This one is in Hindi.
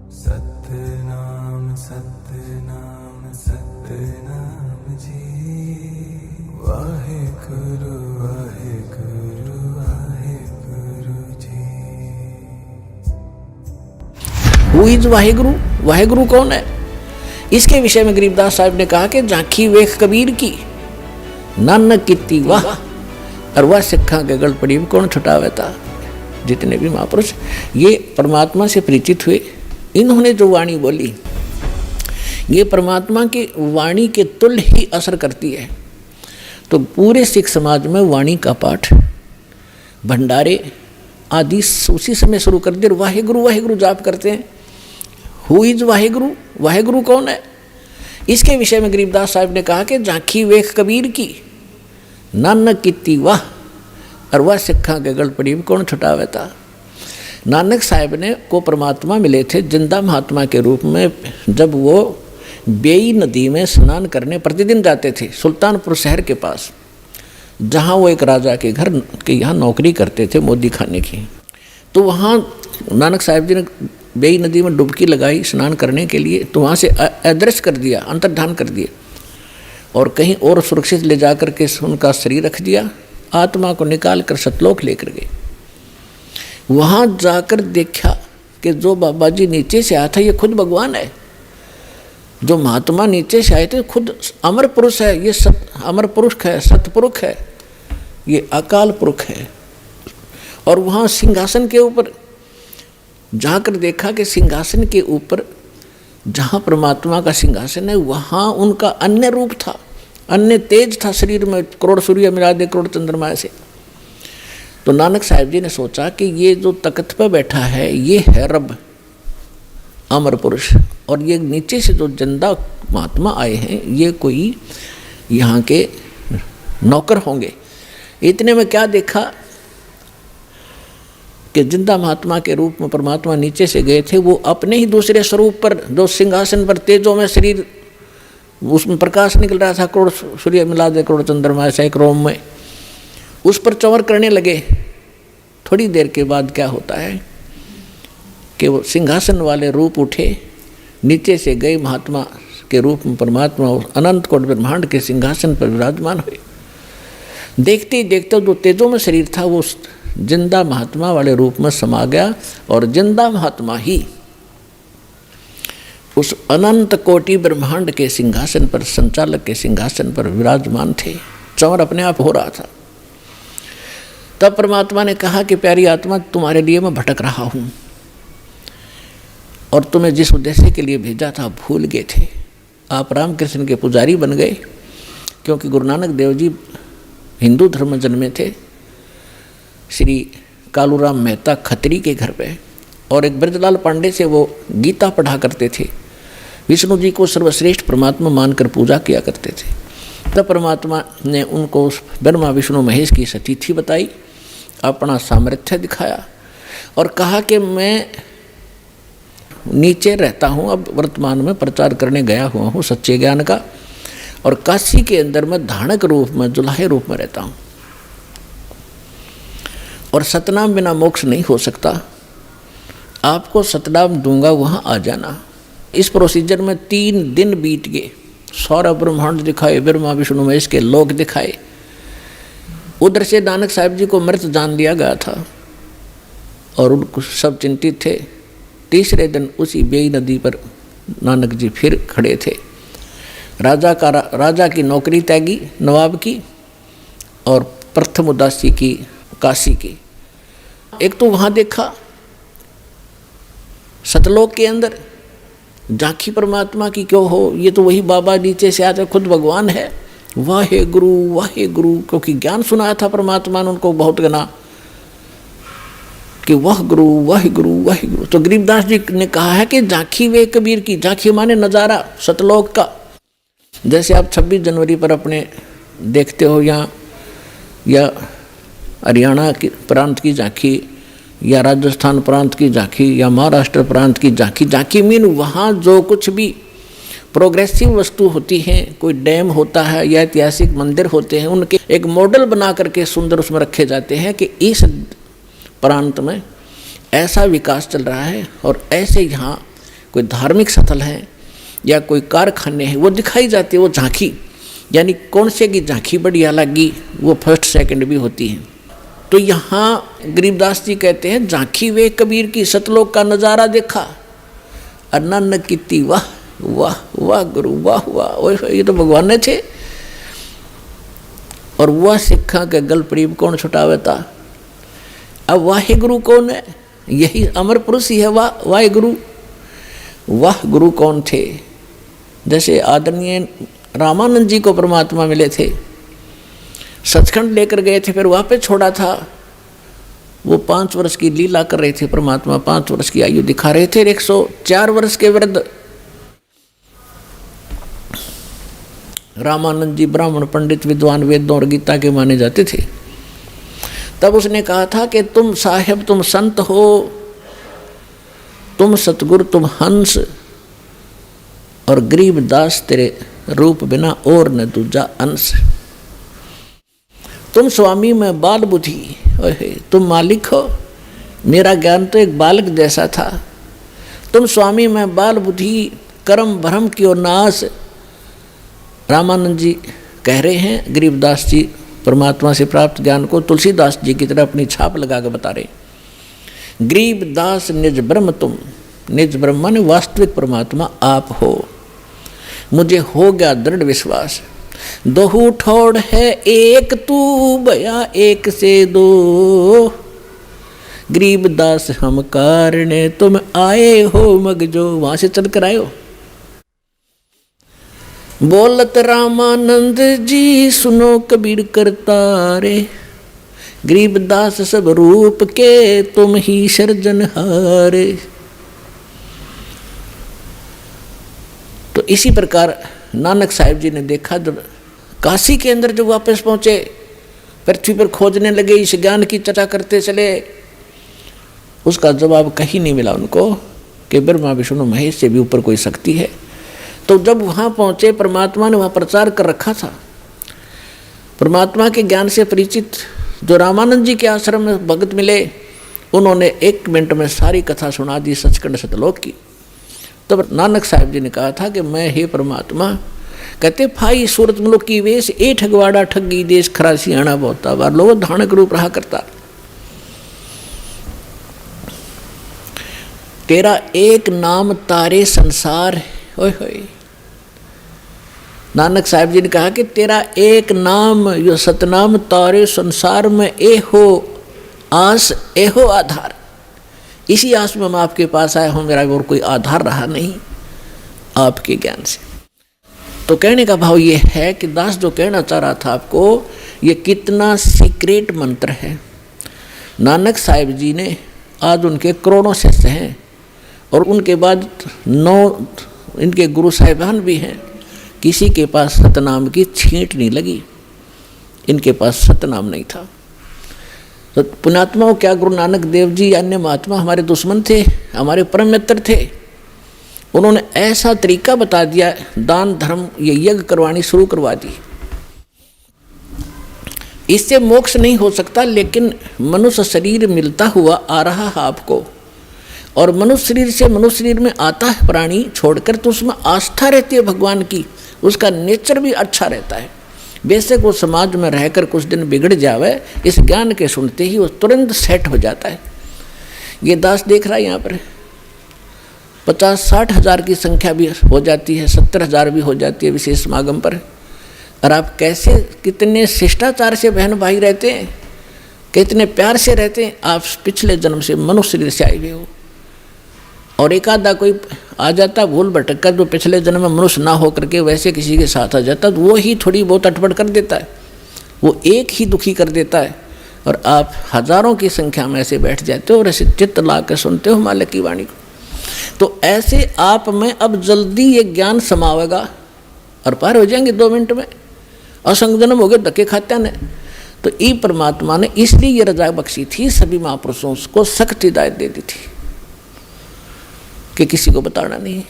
सतनाम सतनाम सतनाम जी। वाहेगुरु वाहेगुरु वाहेगुरु जी। Who is Waheguru? वाहेगुरु कौन है? इसके विषय में गरीबदास साहब ने कहा कि झांकी वेख कबीर की, नानक कीती वाह, और वह सिखा के गल पड़ी कौन छुटावे था। जितने भी महापुरुष ये परमात्मा से परिचित हुए, इन्होंने जो वाणी बोली ये परमात्मा की वाणी के तुल्य ही असर करती है। तो पूरे सिख समाज में वाणी का पाठ, भंडारे आदि उसी समय शुरू कर दिए। वाहेगुरु वाहेगुरु जाप करते हैं। Who is Waheguru? वाहेगुरु कौन है? इसके विषय में गरीबदास साहब ने कहा कि झांकी वेख कबीर की, नानक कीती वाह, और वह सिखा के गल पड़ी कौन छुटावे था। नानक साहब ने को परमात्मा मिले थे जिंदा महात्मा के रूप में, जब वो बेई नदी में स्नान करने प्रतिदिन जाते थे सुल्तानपुर शहर के पास, जहाँ वो एक राजा के घर के यहाँ नौकरी करते थे मोदी खाने की। तो वहाँ नानक साहब जी ने बेई नदी में डुबकी लगाई स्नान करने के लिए, तो वहाँ से अदृश्य कर दिया, अंतर्धान कर दिया, और कहीं और सुरक्षित ले जाकर के उनका शरीर रख दिया। आत्मा को निकाल कर सतलोक लेकर गए। वहाँ जाकर देखा कि जो बाबा जी नीचे से आया था ये खुद भगवान है। जो महात्मा नीचे से आए थे खुद अमर पुरुष है, ये अमर पुरुष है, सतपुरुष है, ये अकाल पुरुष है। और वहाँ सिंहासन के ऊपर जाकर देखा कि सिंहासन के ऊपर जहाँ परमात्मा का सिंहासन है वहाँ उनका अन्य रूप था, अन्य तेज था शरीर में, करोड़ सूर्य मिला दे करोड़ चंद्रमा से। तो नानक साहब जी ने सोचा कि ये जो तख्त पर बैठा है ये है रब, अमर पुरुष, और ये नीचे से जो जिंदा महात्मा आए हैं ये कोई यहाँ के नौकर होंगे। इतने में क्या देखा कि जिंदा महात्मा के रूप में परमात्मा नीचे से गए थे, वो अपने ही दूसरे स्वरूप पर जो सिंहासन पर तेजों में शरीर, उसमें प्रकाश निकल रहा था, करोड़ सूर्य मिला दे करोड़ चंद्रमा ऐसा एक रोम में, उस पर चंवर करने लगे। थोड़ी देर के बाद क्या होता है कि वो सिंहासन वाले रूप उठे, नीचे से गए महात्मा के रूप में परमात्मा और अनंत कोटि ब्रह्मांड के सिंहासन पर विराजमान हुए। देखते ही देखते जो तेजों में शरीर था वो जिंदा महात्मा वाले रूप में समा गया, और जिंदा महात्मा ही उस अनंत कोटि ब्रह्मांड के सिंहासन पर, संचालक के सिंहासन पर विराजमान थे। चंवर अपने आप हो रहा था। तब परमात्मा ने कहा कि प्यारी आत्मा, तुम्हारे लिए मैं भटक रहा हूँ, और तुम्हें जिस उद्देश्य के लिए भेजा था भूल गए थे। आप रामकृष्ण के पुजारी बन गए, क्योंकि गुरु नानक देव जी हिंदू धर्म में जन्मे थे, श्री कालूराम मेहता खत्री के घर पे, और एक ब्रजलाल पांडे से वो गीता पढ़ा करते थे। विष्णु जी को सर्वश्रेष्ठ परमात्मा मानकर पूजा किया करते थे। तब परमात्मा ने उनको ब्रह्मा विष्णु महेश की सतीथि बताई, अपना सामर्थ्य दिखाया, और कहा कि मैं नीचे रहता हूँ, अब वर्तमान में प्रचार करने गया हुआ हूँ सच्चे ज्ञान का, और काशी के अंदर मैं धानक रूप में, जुलाहे रूप में रहता हूँ, और सतनाम बिना मोक्ष नहीं हो सकता। आपको सतनाम दूंगा, वहाँ आ जाना। इस प्रोसीजर में 3 दिन बीत गए। सौरभ ब्रह्मांड दिखाए, ब्रह्मा विष्णु महेश के लोक दिखाए। उधर से नानक साहब जी को मृत जान लिया गया था, और उनको सब चिंतित थे। तीसरे दिन उसी बेई नदी पर नानक जी फिर खड़े थे। राजा की नौकरी त्यागी नवाब की, और प्रथम उदासी की काशी की। एक तो वहाँ देखा सतलोक के अंदर झांकी परमात्मा की क्यों हो, ये तो वही बाबा नीचे से आते खुद भगवान है। वाहेगुरु वाहेगुरु, क्योंकि ज्ञान सुनाया था परमात्मा ने उनको बहुत गना कि वह गुरु वाहेगुरु वाहेगुरु। तो गरीबदास जी ने कहा है कि झांकी वे कबीर की, झांकी माने नज़ारा सतलोक का। जैसे आप 26 जनवरी पर अपने देखते हो या हरियाणा की प्रांत की झांकी, या राजस्थान प्रांत की झांकी, या महाराष्ट्र प्रांत की झांकी। झांकी मीन वहाँ जो कुछ भी प्रोग्रेसिव वस्तु होती हैं, कोई डैम होता है या ऐतिहासिक मंदिर होते हैं, उनके एक मॉडल बना करके सुंदर उसमें रखे जाते हैं कि इस प्रांत में ऐसा विकास चल रहा है और ऐसे यहाँ कोई धार्मिक स्थल है या कोई कारखाने हैं, वो दिखाई जाती है, वो झांकी, यानी कौन से की झांकी बढ़िया लगी, वो फर्स्ट सेकंड भी होती है। तो यहाँ गरीबदास जी कहते हैं झांकी वे कबीर की, सतलोक का नज़ारा देखा, और नानक कीती वाह वाह वाह गुरु वाह वाह, ये तो भगवान ने थे। और वह सिक्खा के गल प्रीब कौन छुटावे था। अब वाहे गुरु कौन है, यही अमर पुरुष ही है वाहे गुरु। वाह गुरु कौन थे, जैसे आदरणीय रामानंद जी को परमात्मा मिले थे, सचखंड लेकर गए थे, फिर वहाँ पे छोड़ा था। वो 5 वर्ष की लीला कर रहे थे, परमात्मा 5 वर्ष की आयु दिखा रहे थे। 104 वर्ष के वृद्ध रामानंद जी ब्राह्मण पंडित विद्वान वेदों और गीता के माने जाते थे। तब उसने कहा था कि तुम साहेब, तुम संत हो, तुम सतगुरु, तुम हंस, और गरीबदास तेरे रूप बिना और न दूजा अंश। तुम स्वामी मैं बाल बुद्धि, तुम मालिक हो, मेरा ज्ञान तो एक बालक जैसा था। तुम स्वामी मैं बाल बुद्धि, कर्म भ्रम की ओर नाश। रामानंद जी कह रहे हैं, गरीबदास जी परमात्मा से प्राप्त ज्ञान को तुलसीदास जी की तरह अपनी छाप लगा कर बता रहे। गरीबदास निज ब्रह्म तुम, निज ब्रह्म ने वास्तविक परमात्मा आप हो। मुझे हो गया दृढ़ विश्वास, दोहू ठोड़ है एक तू भया एक से दो। गरीबदास हम कारणे तुम आए हो मगजो, वहां से चल कर आए हो। बोलत रामानंद जी सुनो कबीर करतारे, गरीबदास सब रूप के तुम ही सर्जनहारे। तो इसी प्रकार नानक साहिब जी ने देखा, जब काशी के अंदर जब वापस पहुंचे, पृथ्वी पर खोजने लगे, इस ज्ञान की चर्चा करते चले, उसका जवाब कहीं नहीं मिला उनको कि ब्रह्मा विष्णु महेश से भी ऊपर कोई शक्ति है। तो जब वहाँ पहुँचे, परमात्मा ने वहाँ प्रचार कर रखा था। परमात्मा के ज्ञान से परिचित जो रामानंद जी के आश्रम में भगत मिले, उन्होंने 1 मिनट में सारी कथा सुना दी सचखंड सतलोक की। तब नानक साहिब जी ने कहा था कि मैं हे परमात्मा, कहते फाई सूरत मुलुक की वेश, ए ठगवाड़ा ठगी देश, खरासी आना बहुता बार, लो धानक रूप रहा करता। तेरा एक नाम तारे संसार, ओए होए। नानक साहिब जी ने कहा कि तेरा एक नाम, यो सतनाम तारे संसार में, ए हो आस ए हो आधार। इसी आस में मैं आपके पास आया हूँ, मेरा और कोई आधार रहा नहीं आपके ज्ञान से। तो कहने का भाव ये है कि दास जो कहना चाह रहा था आपको, ये कितना सीक्रेट मंत्र है। नानक साहिब जी ने, आज उनके करोड़ों शिष्य हैं, और उनके बाद 9 इनके गुरु साहिबान भी हैं, किसी के पास सतनाम की छींट नहीं लगी, इनके पास सतनाम नहीं था। तो पुण्यात्माओं, क्या गुरु नानक देव जी अन्य महात्मा हमारे दुश्मन थे, हमारे परम मित्र थे। उन्होंने ऐसा तरीका बता दिया, दान धर्म ये यज्ञ करवानी शुरू करवा दी। इससे मोक्ष नहीं हो सकता, लेकिन मनुष्य शरीर मिलता हुआ आ रहा है आपको, और मनुष्य शरीर से मनुष्य शरीर में आता है प्राणी छोड़कर, तो उसमें आस्था रहती है भगवान की, उसका नेचर भी अच्छा रहता है। बेशक वो समाज में रहकर कुछ दिन बिगड़ जावे, इस ज्ञान के सुनते ही वो तुरंत सेट हो जाता है। ये दास देख रहा है यहाँ पर 50-60 हज़ार की संख्या भी हो जाती है, 70 हज़ार भी हो जाती है विशेष समागम पर। और आप कैसे, कितने शिष्टाचार से बहन भाई रहते हैं, कितने प्यार से रहते हैं। आप पिछले जन्म से मनुष्य शरीर से आए हुए हो, और एक आधा कोई आ जाता भूल भटक कर, जो पिछले जन्म में मनुष्य ना हो करके वैसे किसी के साथ आ जाता, तो वो ही थोड़ी बहुत अटपट कर देता है, वो एक ही दुखी कर देता है, और आप हजारों की संख्या में ऐसे बैठ जाते हो और ऐसे चित्त ला कर सुनते हो मालिक की वाणी को। तो ऐसे आप में अब जल्दी ये ज्ञान समावेगा और पार हो जाएंगे 2 मिनट में। असंग जन्म हो गए धक्के खाते हैं। तो ई परमात्मा ने इसलिए ये रजा बख्शी थी, सभी महापुरुषों को सख्त हिदायत दे दी थी कि किसी को बताना नहीं।